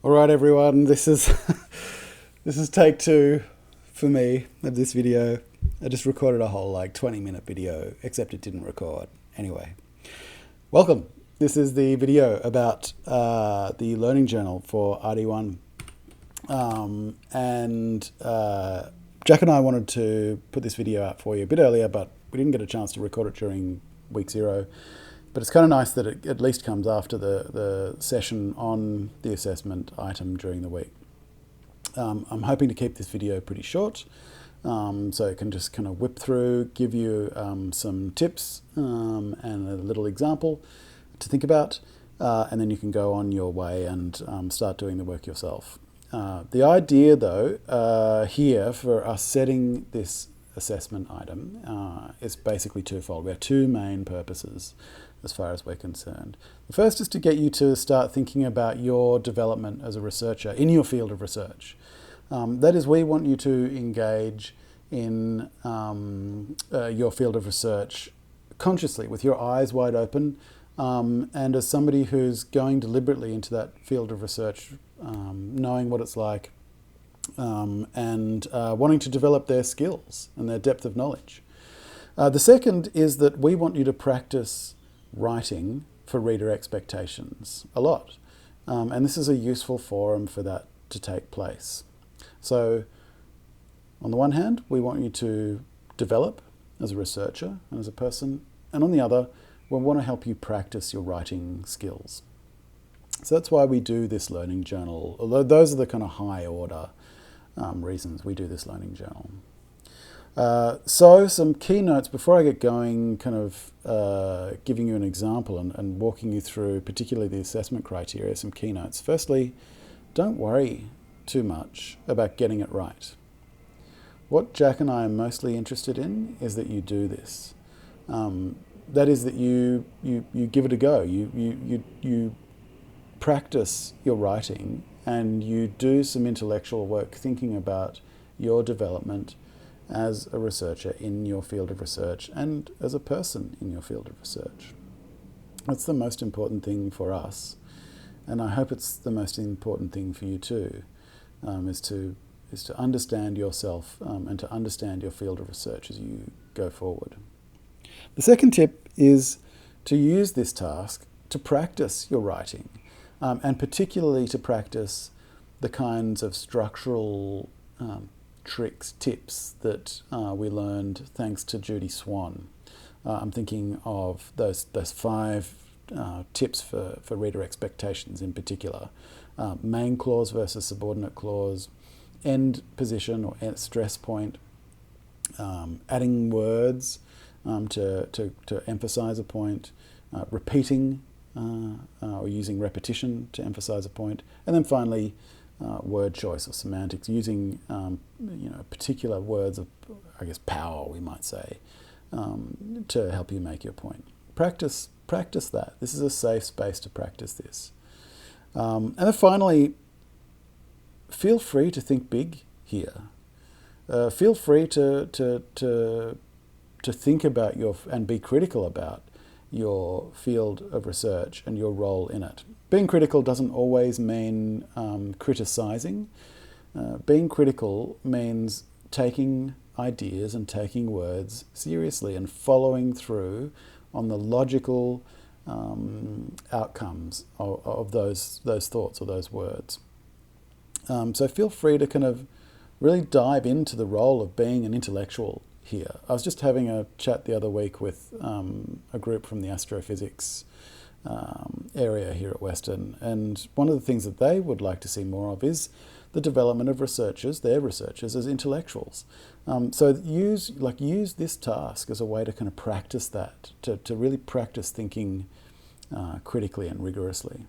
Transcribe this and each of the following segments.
All right, everyone. This is this is take two for me of this video. I just recorded a whole 20-minute video, except it didn't record. Anyway, welcome. This is the video about the learning journal for RD1, Jack and I wanted to put this video out for you a bit earlier, but we didn't get a chance to record it during week 0. But it's kind of nice that it at least comes after the session on the assessment item during the week. I'm hoping to keep this video pretty short, so it can just kind of whip through, give you some tips and a little example to think about, and then you can go on your way and start doing the work yourself. The idea, though, here for us setting this assessment item is basically twofold. We have two main purposes as far as we're concerned. The first is to get you to start thinking about your development as a researcher in your field of research. That is, we want you to engage in your field of research consciously, with your eyes wide open, and as somebody who's going deliberately into that field of research, knowing what it's like, and wanting to develop their skills and their depth of knowledge. The second is that we want you to practice writing for reader expectations a lot. And this is a useful forum for that to take place. So, on the one hand, we want you to develop as a researcher and as a person, and on the other, we want to help you practice your writing skills. So that's why we do this learning journal, although those are the kind of high order reasons we do this learning journal. So some key notes before I get going, kind of giving you an example and walking you through particularly the assessment criteria, some key notes. Firstly, don't worry too much about getting it right. What Jack and I are mostly interested in is that you do this. That is, that you give it a go. You practice your writing and you do some intellectual work thinking about your development as a researcher in your field of research and as a person in your field of research. That's the most important thing for us, and I hope it's the most important thing for you too, is to understand yourself and to understand your field of research as you go forward. The second tip is to use this task to practice your writing, and particularly to practice the kinds of structural tricks, tips that we learned thanks to Judy Swan. I'm thinking of those 5 tips for reader expectations in particular. Main clause versus subordinate clause, end position or stress point, adding words to emphasize a point, repeating or using repetition to emphasize a point, and then finally word choice or semantics, using particular words of, I guess, power, we might say, to help you make your point. Practice that. This is a safe space to practice this. And then finally, feel free to think big here. Feel free to think about and be critical about your field of research and your role in it. Being critical doesn't always mean criticizing. Being critical means taking ideas and taking words seriously and following through on the logical outcomes of those thoughts or those words. So feel free to kind of really dive into the role of being an intellectual here. I was just having a chat the other week with a group from the astrophysics area here at Western, and one of the things that they would like to see more of is the development of their researchers as intellectuals. So use this task as a way to kind of practice that, to really practice thinking critically and rigorously.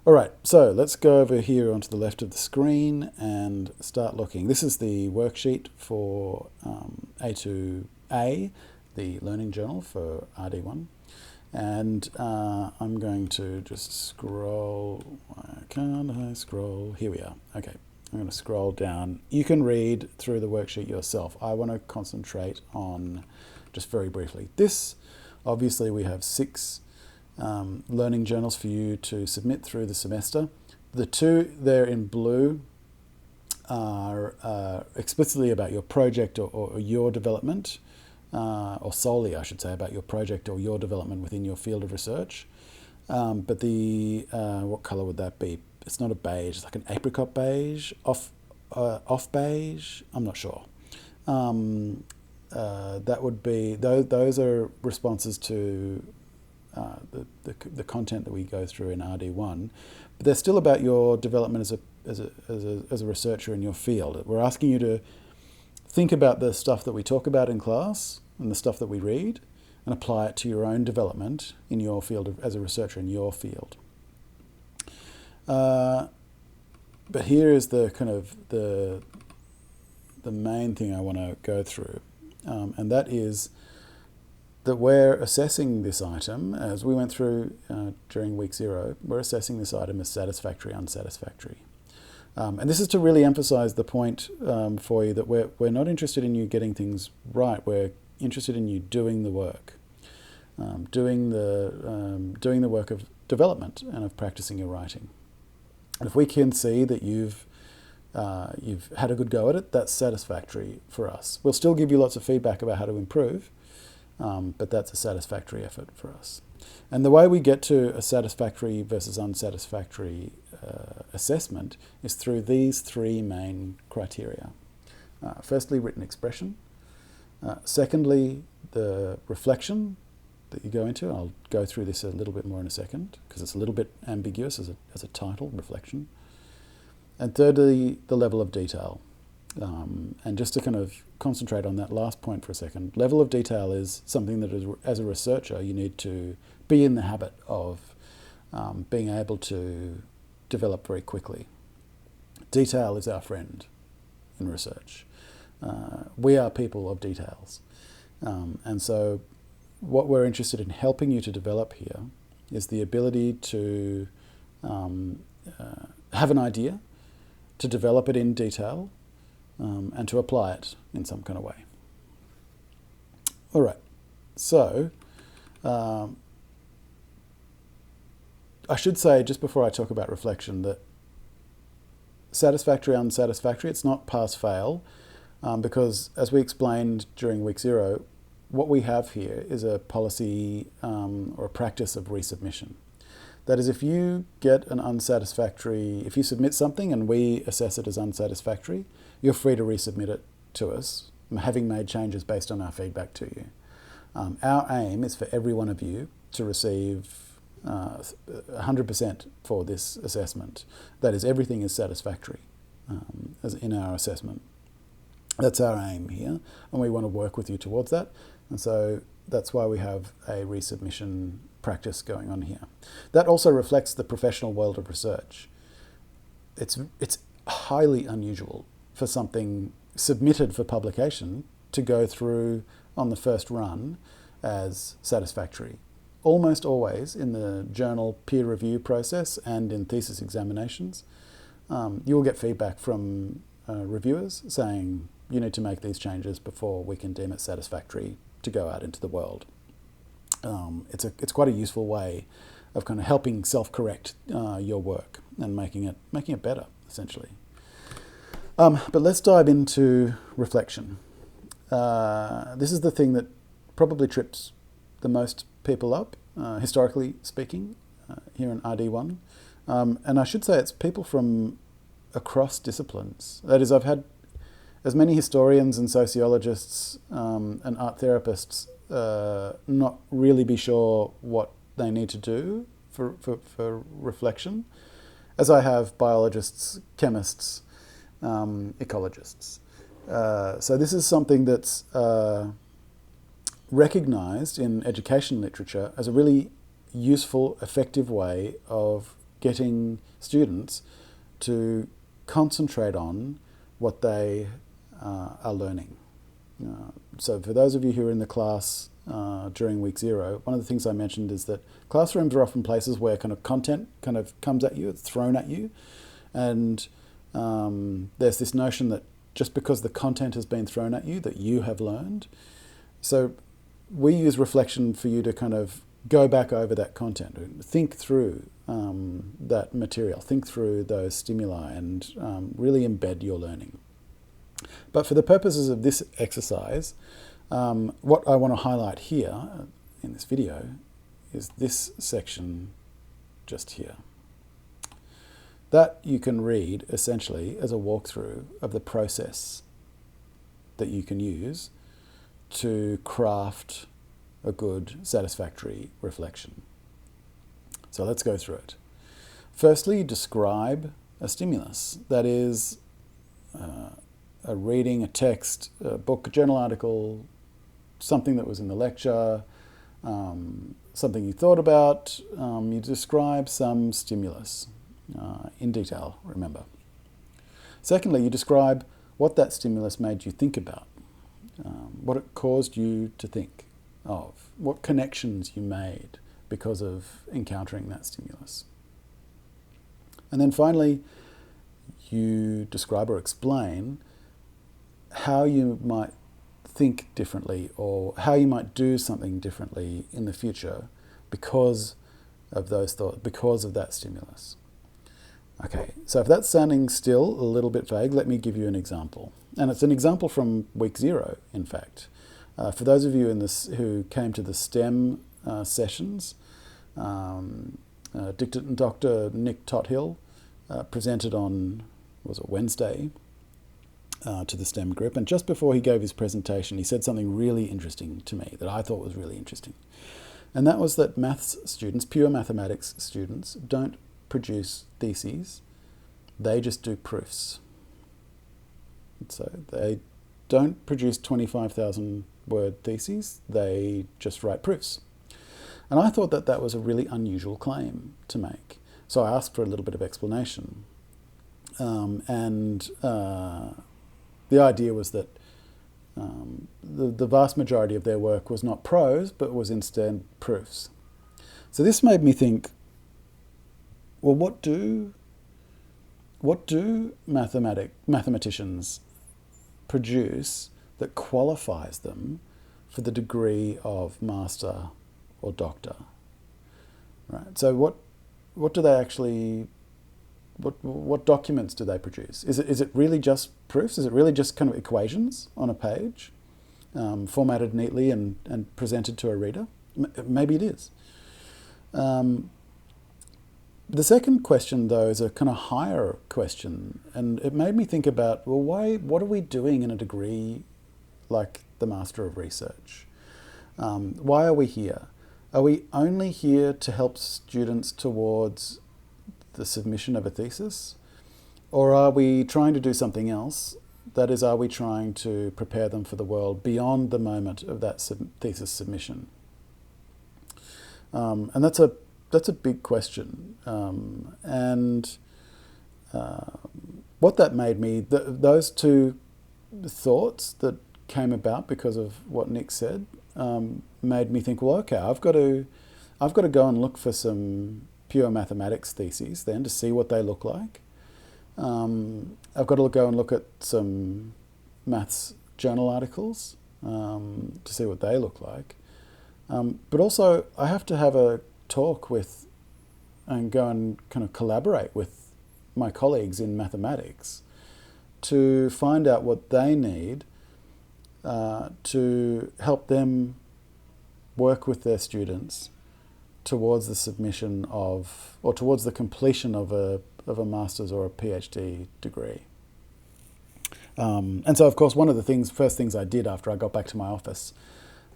All right, so let's go over here onto the left of the screen and start looking. This is the worksheet for A2a, the learning journal for RD1. And I'm going to just scroll. Why can't I scroll? Here we are. Okay, I'm going to scroll down. You can read through the worksheet yourself. I want to concentrate on, just very briefly, this. Obviously, we have 6 learning journals for you to submit through the semester. The two there in blue are explicitly about your project or your development, or solely, I should say, about your project or your development within your field of research. But the what colour would that be? It's not a beige. It's like an apricot beige, off beige. I'm not sure. That would be those are responses to the content that we go through in RD1, but they're still about your development as a researcher in your field. We're asking you to think about the stuff that we talk about in class and the stuff that we read, and apply it to your own development in your field as a researcher in your field. But here is the kind of the main thing I want to go through, and that is that we're assessing this item, as we went through during week 0, we're assessing this item as satisfactory, unsatisfactory. And this is to really emphasize the point for you that we're not interested in you getting things right, we're interested in you doing the work. Doing the work of development and of practicing your writing. And if we can see that you've had a good go at it, that's satisfactory for us. We'll still give you lots of feedback about how to improve, but that's a satisfactory effort for us. And the way we get to a satisfactory versus unsatisfactory assessment is through these 3 main criteria. Firstly, written expression. Secondly, the reflection that you go into. I'll go through this a little bit more in a second because it's a little bit ambiguous as a title, reflection. And thirdly, the level of detail. And just to kind of concentrate on that last point for a second, level of detail is something that as a researcher you need to be in the habit of being able to develop very quickly. Detail is our friend in research. We are people of details. And so what we're interested in helping you to develop here is the ability to have an idea, to develop it in detail, and to apply it in some kind of way. All right, so I should say just before I talk about reflection that satisfactory, unsatisfactory, it's not pass-fail, because as we explained during week 0, what we have here is a policy or a practice of resubmission. That is, if you get an unsatisfactory, if you submit something and we assess it as unsatisfactory, you're free to resubmit it to us, having made changes based on our feedback to you. Our aim is for every one of you to receive 100% for this assessment. That is, everything is satisfactory as in our assessment. That's our aim here, and we want to work with you towards that. And so that's why we have a resubmission practice going on here. That also reflects the professional world of research. It's highly unusual for something submitted for publication to go through on the first run as satisfactory. Almost always in the journal peer review process and in thesis examinations, you will get feedback from reviewers saying you need to make these changes before we can deem it satisfactory to go out into the world. It's quite a useful way of kind of helping self-correct your work and making it better, essentially. But let's dive into reflection. This is the thing that probably trips the most people up, historically speaking, here in RD1. And I should say it's people from across disciplines. That is, I've had as many historians and sociologists and art therapists not really be sure what they need to do for reflection, as I have biologists, chemists, ecologists. So this is something that's recognised in education literature as a really useful, effective way of getting students to concentrate on what they are learning. So for those of you who are in the class during week 0, one of the things I mentioned is that classrooms are often places where kind of content kind of comes at you, it's thrown at you, and there's this notion that just because the content has been thrown at you, that you have learned. So we use reflection for you to kind of go back over that content, think through that material, think through those stimuli, and really embed your learning. But for the purposes of this exercise, what I want to highlight here in this video is this section just here. That you can read essentially as a walkthrough of the process that you can use to craft a good, satisfactory reflection. So let's go through it. Firstly, describe a stimulus. That is a reading, a text, a book, a journal article, something that was in the lecture, something you thought about. You describe some stimulus in detail, remember. Secondly, you describe what that stimulus made you think about, what it caused you to think of, what connections you made because of encountering that stimulus. And then finally, you describe or explain how you might think differently or how you might do something differently in the future because of those thoughts, because of that stimulus. Okay, so if that's sounding still a little bit vague, let me give you an example. And it's an example from week 0, in fact. For those of you who came to the STEM sessions, Dr. Nick Tothill presented on, was it Wednesday, to the STEM group. And just before he gave his presentation, he said something really interesting to me that I thought was really interesting. And that was that maths students, pure mathematics students, don't produce theses, they just do proofs. So they don't produce 25,000 word theses, they just write proofs. And I thought that that was a really unusual claim to make. So I asked for a little bit of explanation. The idea was that the vast majority of their work was not prose, but was instead proofs. So this made me think, well, what do mathematicians produce that qualifies them for the degree of master or doctor? Right. So what do they actually, what documents do they produce? Is it really just proofs? Is it really just kind of equations on a page, formatted neatly and presented to a reader? Maybe it is. The second question, though, is a kind of higher question, and it made me think about, well, what are we doing in a degree like the Master of Research? Why are we here? Are we only here to help students towards the submission of a thesis? Or are we trying to do something else? That is, are we trying to prepare them for the world beyond the moment of that thesis submission? And that's a big question. What that made me, those two thoughts that came about because of what Nick said, made me think, well, okay, I've got to go and look for some pure mathematics theses then to see what they look like. I've got to go and look at some maths journal articles to see what they look like. But also, I have to have a talk with and go and kind of collaborate with my colleagues in mathematics to find out what they need to help them work with their students towards the submission of, or towards the completion of a master's or a PhD degree. And so, of course, one of the first things I did after I got back to my office,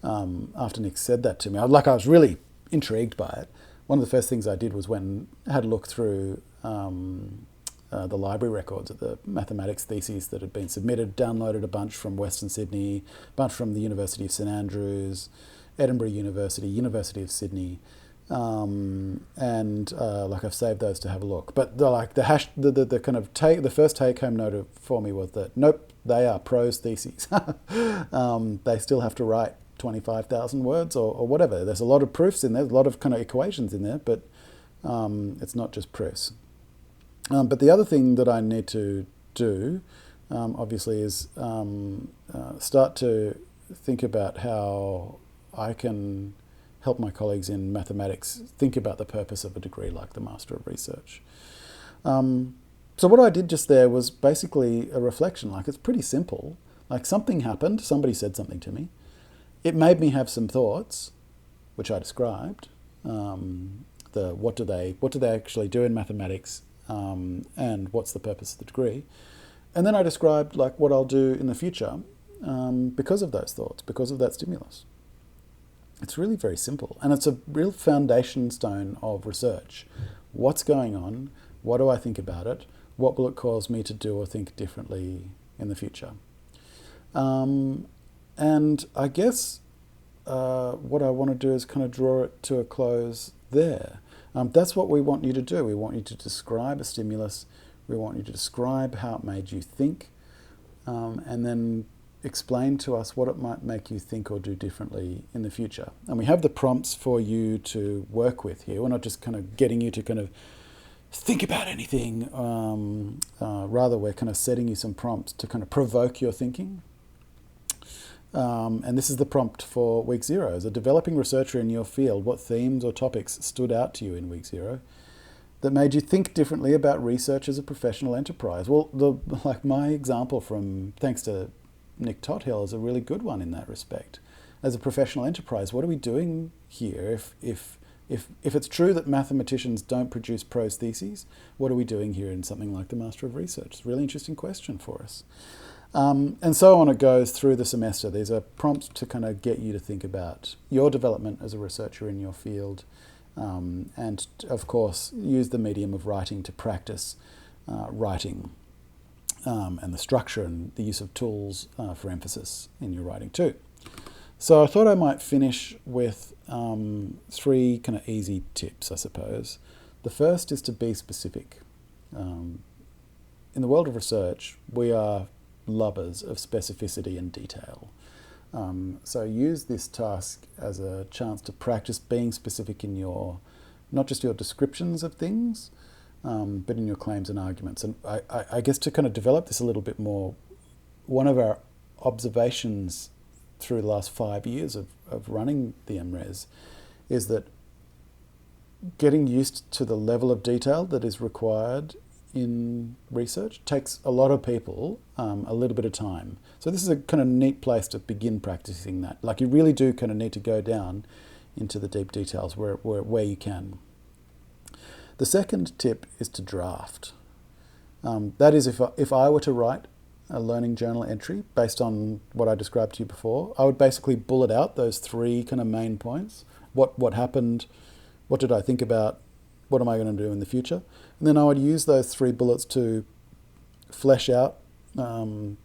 after Nick said that to me, I was really intrigued by it. One of the first things I did was had a look through the library records of the mathematics theses that had been submitted, downloaded a bunch from Western Sydney, a bunch from the University of St Andrews, Edinburgh University, University of Sydney, and I've saved those to have a look. But the first take-home note for me was that nope, they are prose theses. They still have to write 25,000 words or whatever. There's a lot of proofs in there, a lot of kind of equations in there, but it's not just proofs. But the other thing that I need to do, obviously, is start to think about how I can help my colleagues in mathematics think about the purpose of a degree like the Master of Research. So what I did just there was basically a reflection. Like, it's pretty simple. Like, something happened, somebody said something to me. It made me have some thoughts, which I described. What do they actually do in mathematics, and what's the purpose of the degree? And then I described like what I'll do in the future because of those thoughts, because of that stimulus. It's really very simple, and it's a real foundation stone of research. What's going on? What do I think about it? What will it cause me to do or think differently in the future? And I guess what I want to do is kind of draw it to a close there. That's what we want you to do. We want you to describe a stimulus. We want you to describe how it made you think, and then explain to us what it might make you think or do differently in the future. And we have the prompts for you to work with here. We're not just kind of getting you to kind of think about anything. Rather, we're kind of setting you some prompts to kind of provoke your thinking. And this is the prompt for week 0. As a developing researcher in your field, what themes or topics stood out to you in week 0 that made you think differently about research as a professional enterprise? Well, like my example from, thanks to Nick Tothill, is a really good one in that respect. As a professional enterprise, what are we doing here? If it's true that mathematicians don't produce prose theses, what are we doing here in something like the Master of Research? It's a really interesting question for us. And so on it goes through the semester. These are prompts to kind of get you to think about your development as a researcher in your field, and of course use the medium of writing to practice writing, and the structure and the use of tools for emphasis in your writing too. So I thought I might finish with 3 kind of easy tips, I suppose. The first is to be specific. In the world of research, we are lovers of specificity and detail. So use this task as a chance to practice being specific in your, not just your descriptions of things, but in your claims and arguments. And I guess to kind of develop this a little bit more, one of our observations through the last 5 years of running the MRes is that getting used to the level of detail that is required in research takes a lot of people a little bit of time. So this is a kind of neat place to begin practicing that. Like, you really do kind of need to go down into the deep details where you can. The second tip is to draft. That is, if I were to write a learning journal entry based on what I described to you before, I would basically bullet out those 3 kind of main points. What happened? What did I think about? What am I going to do in the future? And then I would use those 3 bullets to flesh out the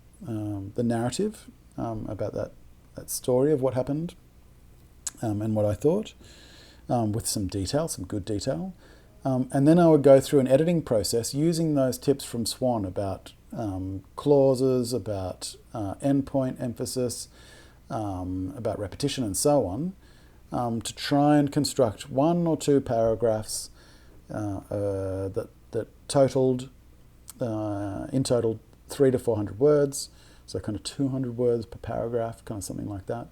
narrative about that story of what happened and what I thought, with some detail, some good detail. And then I would go through an editing process using those tips from Swan about clauses, about endpoint emphasis, about repetition and so on, to try and construct 1 or 2 paragraphs that totaled, in total, 300 to 400 words, so kind of 200 words per paragraph, kind of something like that.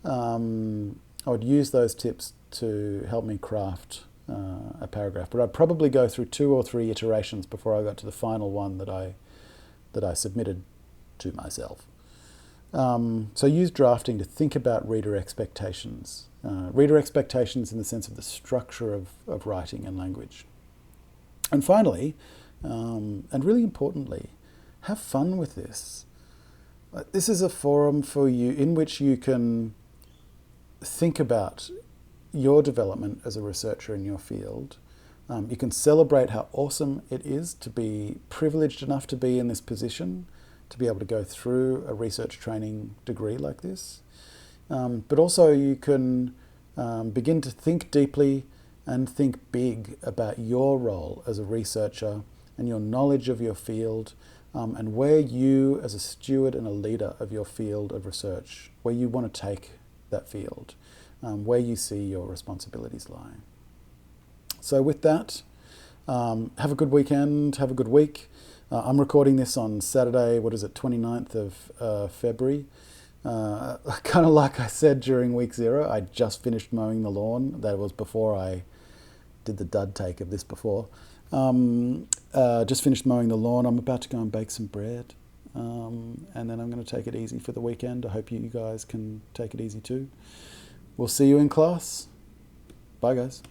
I would use those tips to help me craft a paragraph, but I'd probably go through 2 or 3 iterations before I got to the final one that I submitted to myself. So use drafting to think about reader expectations. Reader expectations in the sense of the structure of writing and language. And finally, and really importantly, have fun with this. This is a forum for you in which you can think about your development as a researcher in your field. You can celebrate how awesome it is to be privileged enough to be in this position, to be able to go through a research training degree like this. But also you can begin to think deeply and think big about your role as a researcher and your knowledge of your field, and where you, as a steward and a leader of your field of research, where you want to take that field, where you see your responsibilities lie. So with that, have a good weekend, have a good week. I'm recording this on Saturday, 29th of February. Kind of like I said during week 0, I just finished mowing the lawn. That was before I did the dud take of this before. Just finished mowing the lawn. I'm about to go and bake some bread. And then I'm going to take it easy for the weekend. I hope you guys can take it easy too. We'll see you in class. Bye, guys.